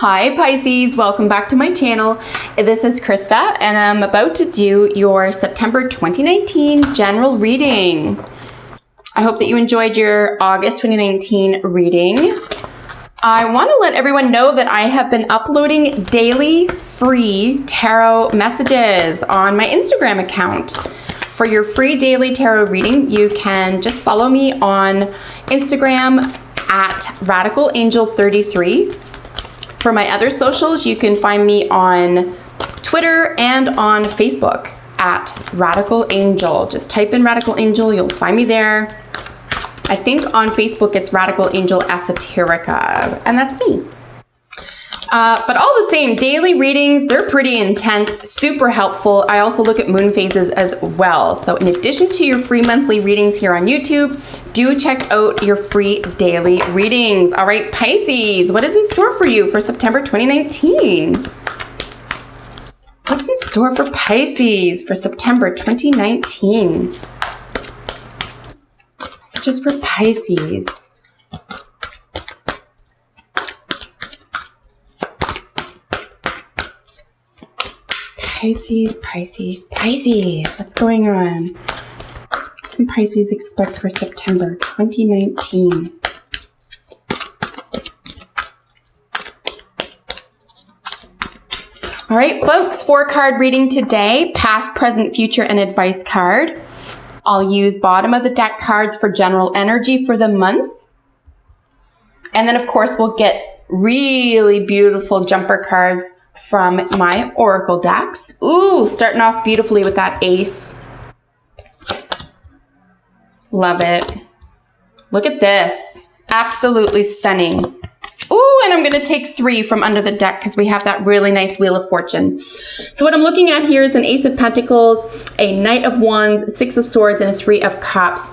Hi Pisces, welcome back to my channel. This is Krista and I'm about to do your September 2019 general reading. I hope that you enjoyed your August 2019 reading. I want to let everyone know that I have been uploading daily free tarot messages on my Instagram account. For your free daily tarot reading, you can just follow me on Instagram at radicalangel33. For my other socials, you can find me on Twitter and on Facebook at Radical Angel. Just type in Radical Angel, you'll find me there. I think on Facebook it's Radical Angel Esoterica, and that's me. But all the same, daily readings, they're pretty intense, super helpful. I also look at moon phases as well. So in addition to your free monthly readings here on YouTube, do check out your free daily readings. All right, Pisces, what is in store for you for September 2019? What's in store for Pisces for September 2019? It's just for Pisces. Pisces, Pisces, Pisces. What's going on? What can Pisces expect for September 2019? All right, folks, 4-card reading today. Past, present, future, and advice card. I'll use bottom of the deck cards for general energy for the month. And then, of course, we'll get really beautiful jumper cards from my oracle decks. Ooh, starting off beautifully with that ace. Love it. Look at this. Absolutely stunning. Ooh, and I'm going to take 3 from under the deck because we have that really nice Wheel of Fortune. So what I'm looking at here is an Ace of Pentacles, a Knight of Wands, 6 of Swords, and a 3 of Cups.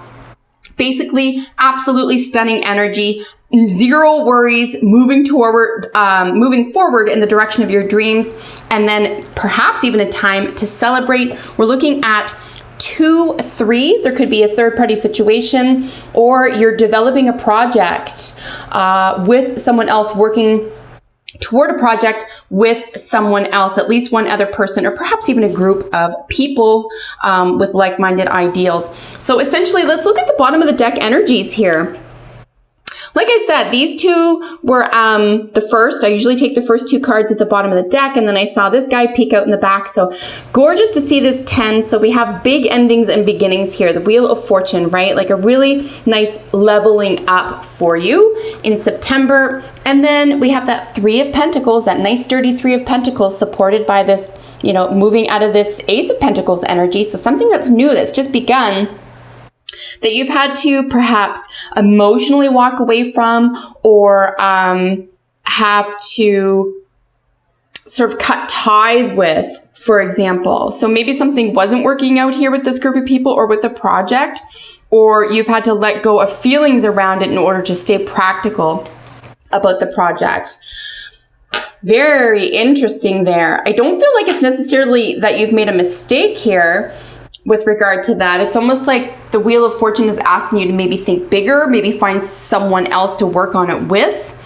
Basically, absolutely stunning energy. Zero worries, moving forward in the direction of your dreams, and then perhaps even a time to celebrate. We're looking at 2 3s. There could be a third-party situation, or you're developing a project with someone else, working toward a project with someone else, at least one other person, or perhaps even a group of people with like-minded ideals. So essentially, let's look at the bottom of the deck energies here. Like I said, these 2 were the first. I usually take the first 2 cards at the bottom of the deck, and then I saw this guy peek out in the back. So gorgeous to see this 10. So we have big endings and beginnings here. The Wheel of Fortune, right? Like a really nice leveling up for you in September. And then we have that 3 of Pentacles, that nice sturdy 3 of Pentacles, supported by this, you know, moving out of this Ace of Pentacles energy. So something that's new, that's just begun, that you've had to perhaps emotionally walk away from, or have to sort of cut ties with, for example. So maybe something wasn't working out here with this group of people or with the project, or you've had to let go of feelings around it in order to stay practical about the project. Very interesting there. I don't feel like it's necessarily that you've made a mistake here with regard to that. It's almost like the Wheel of Fortune is asking you to maybe think bigger, maybe find someone else to work on it with,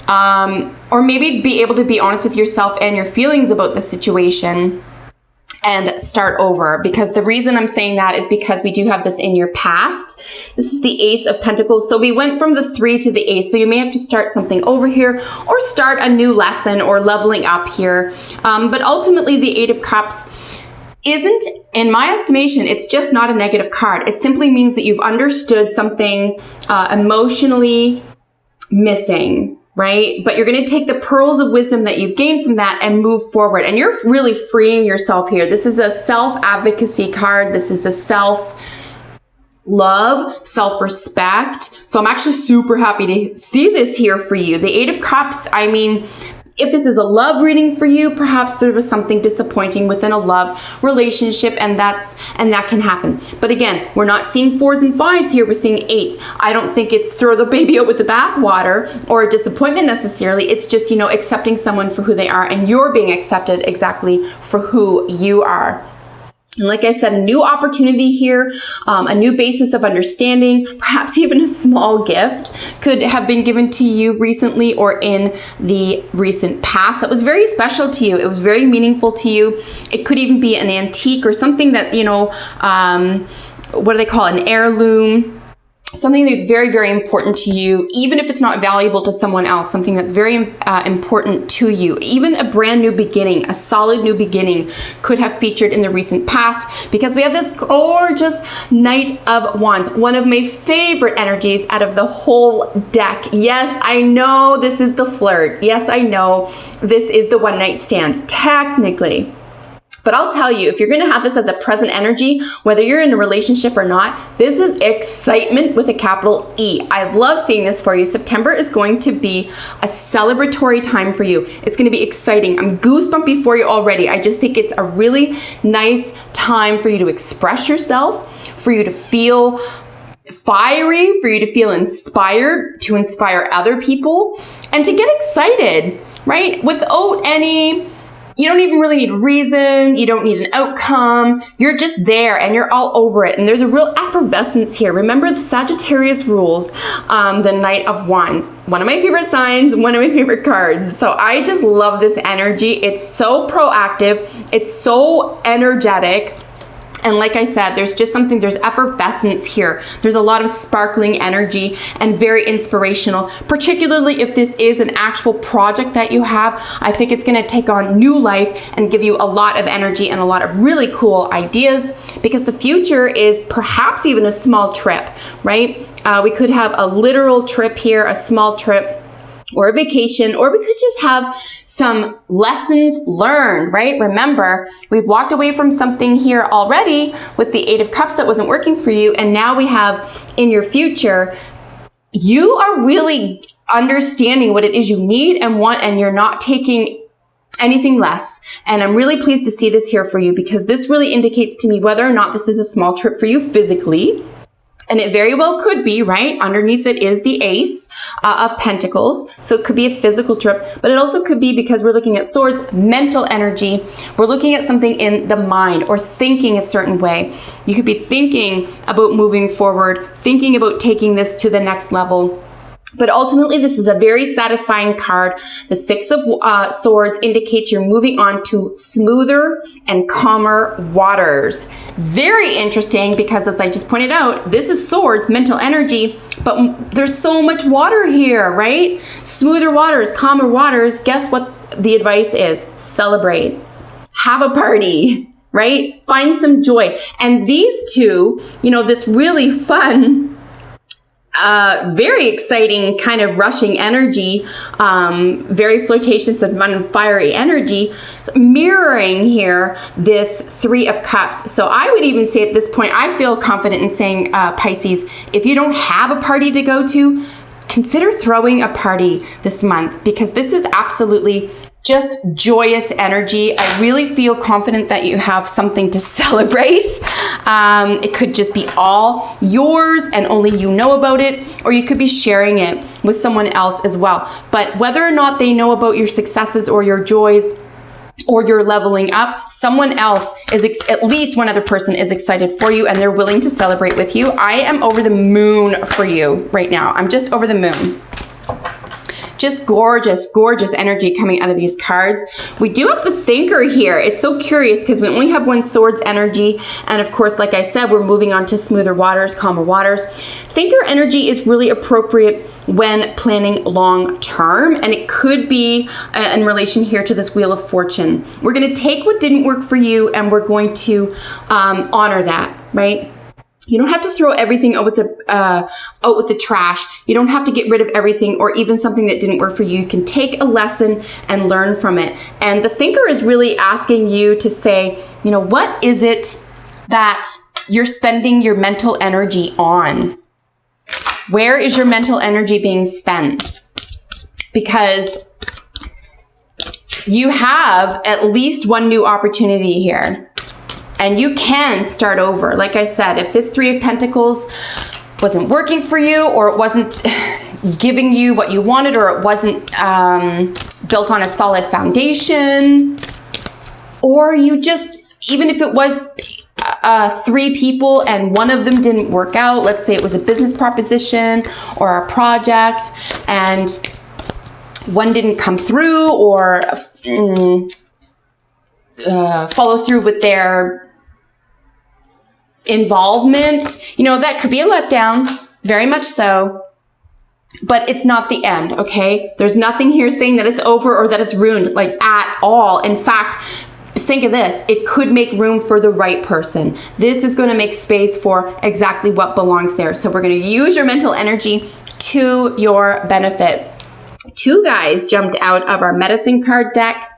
or maybe be able to be honest with yourself and your feelings about the situation and start over. Because the reason I'm saying that is because we do have this in your past. This is the Ace of Pentacles. So we went from the 3 to the Ace. So you may have to start something over here, or start a new lesson or leveling up here. But ultimately the 8 of Cups isn't, in my estimation, it's just not a negative card. It simply means that you've understood something emotionally missing, right? But you're going to take the pearls of wisdom that you've gained from that and move forward. And you're really freeing yourself here. This is a self-advocacy card. This is a self-love, self-respect. So I'm actually super happy to see this here for you. The 8 of Cups, I mean, if this is a love reading for you, perhaps there was something disappointing within a love relationship, and that can happen. But again, we're not seeing 4s and 5s here, we're seeing 8s. I don't think it's throw the baby out with the bathwater or a disappointment necessarily. It's just, you know, accepting someone for who they are, and you're being accepted exactly for who you are. And like I said, a new opportunity here, a new basis of understanding, perhaps even a small gift could have been given to you recently or in the recent past that was very special to you. It was very meaningful to you. It could even be an antique or something that, you know, what do they call it? An heirloom. Something that's very, very important to you, even if it's not valuable to someone else, something that's very important to you. Even a brand new beginning, a solid new beginning could have featured in the recent past, because we have this gorgeous Knight of Wands, one of my favorite energies out of the whole deck. Yes, I know this is the flirt. Yes, I know this is the one night stand, technically. But I'll tell you, if you're going to have this as a present energy, whether you're in a relationship or not, this is excitement with a capital E. I love seeing this for you. September is going to be a celebratory time for you. It's going to be exciting. I'm goosebumpy for you already. I just think it's a really nice time for you to express yourself, for you to feel fiery, for you to feel inspired, to inspire other people, and to get excited, right? Without any... You don't even really need a reason. You don't need an outcome. You're just there and you're all over it. And there's a real effervescence here. Remember the Sagittarius rules, the Knight of Wands. One of my favorite signs, one of my favorite cards. So I just love this energy. It's so proactive. It's so energetic. And like I said, there's just something, there's effervescence here. There's a lot of sparkling energy and very inspirational, particularly if this is an actual project that you have. I think it's going to take on new life and give you a lot of energy and a lot of really cool ideas, because the future is perhaps even a small trip, right? We could have a literal trip here, a small trip, or a vacation, or we could just have some lessons learned, right? Remember, we've walked away from something here already with the Eight of Cups that wasn't working for you, and now we have in your future, you are really understanding what it is you need and want, and you're not taking anything less. And I'm really pleased to see this here for you, because this really indicates to me whether or not this is a small trip for you physically. And it very well could be, right? Underneath it is the Ace of Pentacles. So it could be a physical trip, but it also could be, because we're looking at swords, mental energy. We're looking at something in the mind or thinking a certain way. You could be thinking about moving forward, thinking about taking this to the next level. But ultimately, this is a very satisfying card. The Six of Swords indicates you're moving on to smoother and calmer waters. Very interesting, because as I just pointed out, this is swords, mental energy, but there's so much water here, right? Smoother waters, calmer waters. Guess what the advice is? Celebrate. Have a party, right? Find some joy. And these two, you know, this really fun, very exciting kind of rushing energy, very flirtatious and fun and fiery energy, mirroring here this Three of Cups. So I would even say at this point, I feel confident in saying, Pisces, if you don't have a party to go to, consider throwing a party this month, because this is absolutely just joyous energy. I really feel confident that you have something to celebrate. It could just be all yours and only you know about it, or you could be sharing it with someone else as well. But whether or not they know about your successes or your joys or your leveling up, someone else is, at least one other person is excited for you, and they're willing to celebrate with you. I am over the moon for you right now. I'm just over the moon. Just gorgeous, gorgeous energy coming out of these cards. We do have the Thinker here. It's so curious, because we only have one Swords energy. And of course, like I said, we're moving on to smoother waters, calmer waters. Thinker energy is really appropriate when planning long term. And it could be in relation here to this Wheel of Fortune. We're going to take what didn't work for you, and we're going to honor that, right? You don't have to throw everything out with the trash. You don't have to get rid of everything, or even something that didn't work for you. You can take a lesson and learn from it. And the Thinker is really asking you to say, you know, what is it that you're spending your mental energy on? Where is your mental energy being spent? Because you have at least one new opportunity here. And you can start over. Like I said, if this Three of Pentacles wasn't working for you, or it wasn't giving you what you wanted, or it wasn't built on a solid foundation, or you just, even if it was 3 people and one of them didn't work out, let's say it was a business proposition or a project, and one didn't come through or follow through with their involvement, you know, that could be a letdown, very much so. But it's not the end, okay? There's nothing here saying that it's over or that it's ruined, like, at all. In fact, think of this. It could make room for the right person. This is going to make space for exactly what belongs there. So we're going to use your mental energy to your benefit. 2 guys jumped out of our medicine card deck.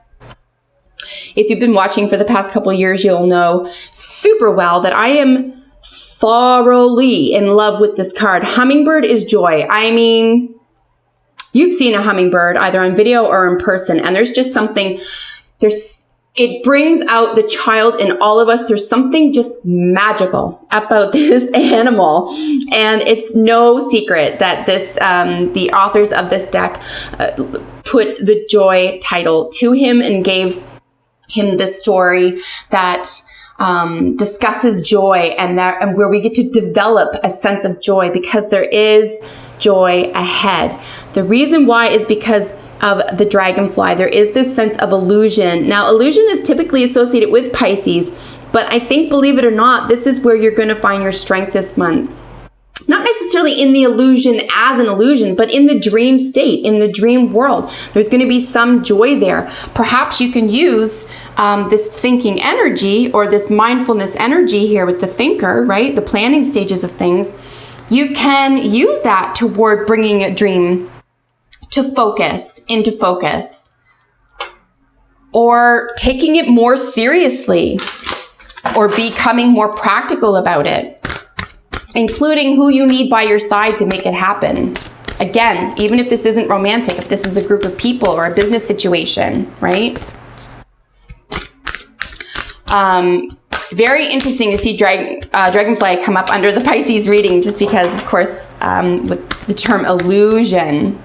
If you've been watching for the past couple of years, you'll know super well that I am thoroughly in love with this card. Hummingbird is joy. I mean, you've seen a hummingbird either on video or in person, and there's just something, it brings out the child in all of us. There's something just magical about this animal, and it's no secret that this the authors of this deck put the joy title to him and gave him this story that discusses joy, and where we get to develop a sense of joy, because there is joy ahead. The reason why is because of the dragonfly. There is this sense of illusion. Now, illusion is typically associated with Pisces, but I think, believe it or not, this is where you're going to find your strength this month. Not necessarily in the illusion as an illusion, but in the dream state, in the dream world. There's going to be some joy there. Perhaps you can use this thinking energy or this mindfulness energy here with the thinker, right? The planning stages of things. You can use that toward bringing a dream to focus, into focus, or taking it more seriously, or becoming more practical about it, including who you need by your side to make it happen. Again, even if this isn't romantic, if this is a group of people or a business situation, right? Very interesting to see dragonfly come up under the Pisces reading, just because, of course, with the term illusion.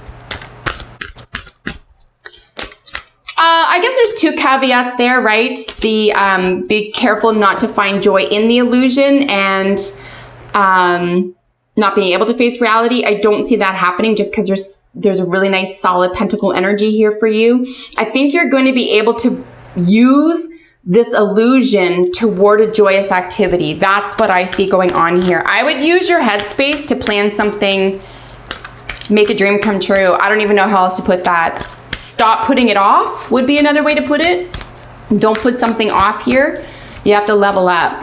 I guess there's 2 caveats there, right? The be careful not to find joy in the illusion, and not being able to face reality. I don't see that happening, just because there's a really nice solid pentacle energy here for you. I think you're going to be able to use this illusion toward a joyous activity. That's what I see going on here. I would use your headspace to plan something, make a dream come true. I don't even know how else to put that. Stop putting it off would be another way to put it. Don't put something off here. You have to level up.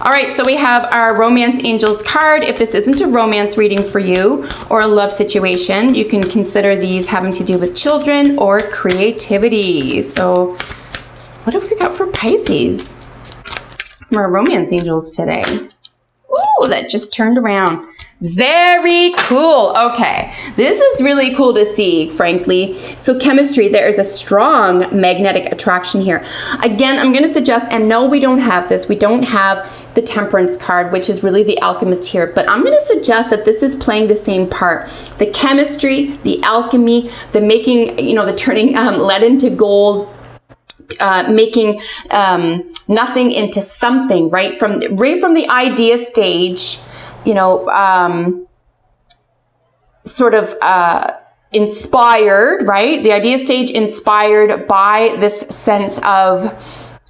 All right, so we have our Romance Angels card. If this isn't a romance reading for you or a love situation, you can consider these having to do with children or creativity. So what have we got for Pisces? Our Romance Angels today. Ooh, that just turned around. Very cool. Okay, this is really cool to see, frankly. So chemistry, there is a strong magnetic attraction here. Again, I'm going to suggest, and no, we don't have this. We don't have the Temperance card, which is really the alchemist here. But I'm going to suggest that this is playing the same part. The chemistry, the alchemy, the making, you know, the turning lead into gold, making nothing into something, right from the idea stage. You know, sort of inspired, right? The idea stage inspired by this sense of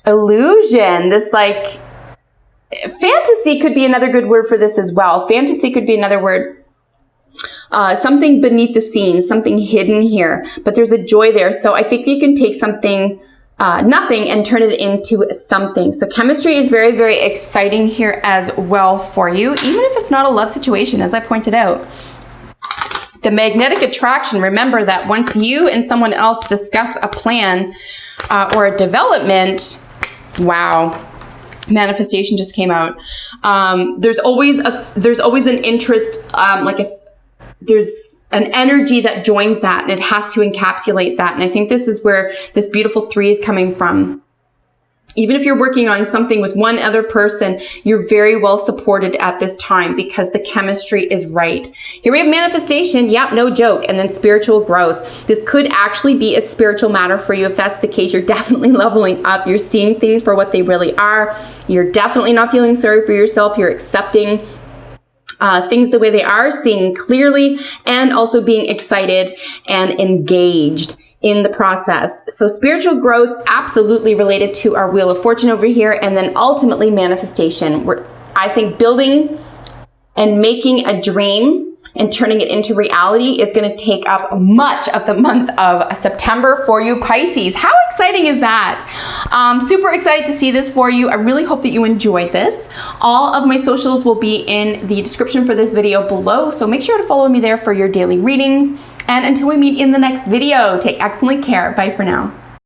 illusion, this like fantasy could be another good word for this as well. Fantasy could be another word. Something beneath the scenes, something hidden here, but there's a joy there. So I think you can take something nothing and turn it into something. So chemistry is very, very exciting here as well for you, even if it's not a love situation, as I pointed out. The magnetic attraction, remember that once you and someone else discuss a plan or a development, wow, manifestation just came out. There's always an interest, there's an energy that joins that, and it has to encapsulate that. And I think this is where this beautiful 3 is coming from. Even if you're working on something with one other person, you're very well supported at this time because the chemistry is right. Here we have manifestation. Yep, no joke. And then spiritual growth. This could actually be a spiritual matter for you. If that's the case, you're definitely leveling up. You're seeing things for what they really are. You're definitely not feeling sorry for yourself. You're accepting things the way they are, seeing clearly, and also being excited and engaged in the process. So spiritual growth, absolutely related to our Wheel of Fortune over here, and then ultimately manifestation. We're, I think, building and making a dream and turning it into reality is going to take up much of the month of September for you, Pisces. How exciting is that? Super excited to see this for you. I really hope that you enjoyed this. All of my socials will be in the description for this video below, so make sure to follow me there for your daily readings. And until we meet in the next video, take excellent care. Bye for now.